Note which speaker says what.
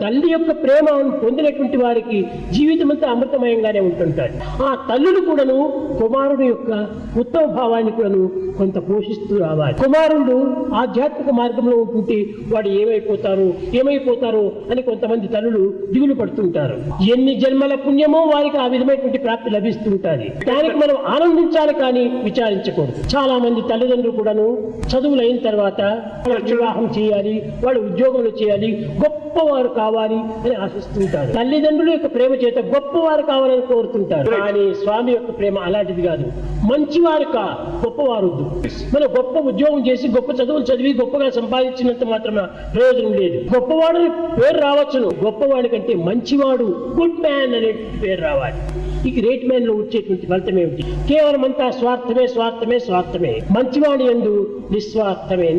Speaker 1: తల్లి యొక్క ప్రేమను పొందినటువంటి వారికి జీవితమంతా అమృతమయంగానే ఉంటుంటారు. ఆ తల్లులు కూడాను కుమారుడు యొక్క ఉత్తమ భావాన్ని కూడాను కొంత పోషిస్తూ రావాలి. కుమారుడు ఆధ్యాత్మిక మార్గంలో ఉంటుంటే వాడు ఏమైపోతారు అని కొంతమంది తల్లులు దిగులు పడుతుంటారు. ఎన్ని జన్మల పుణ్యమో వారికి ఆ విధమైనటువంటి ప్రాప్తి లభిస్తుంటుంది. దానికి మనం ఆనందించాలి కానీ విచారించకూడదు. చాలా మంది తల్లిదండ్రులు కూడాను చదువులు అయిన తర్వాత వివాహం చేయాలి, వాళ్ళు ఉద్యోగంలో చేయాలి, గొప్పవారు కావాలి అని ఆశిస్తుంటారు. తల్లిదండ్రుల యొక్క ప్రేమ చేత గొప్పవారు కావాలని కోరుతుంటారు. కానీ స్వామి యొక్క ప్రేమ అలాంటిది కాదు. మంచివారు గొప్పవారు. మనం గొప్ప ఉద్యోగం చేసి గొప్ప చదువులు చదివి గొప్పగా సంపాదించినంత మాత్రమే ప్రయోజనం లేదు. గొప్పవాడు పేరు రావచ్చును, గొప్పవాడి కంటే మంచివాడు, గుడ్ మ్యాన్ అనే పేరు రావాలి. ఈ గ్రేట్ మ్యాన్ లో వచ్చేటువంటి ఫలితం ఏమిటి? కేవలం అంతా స్వార్థమే. మంచివాడి యందు నిస్వార్థమే.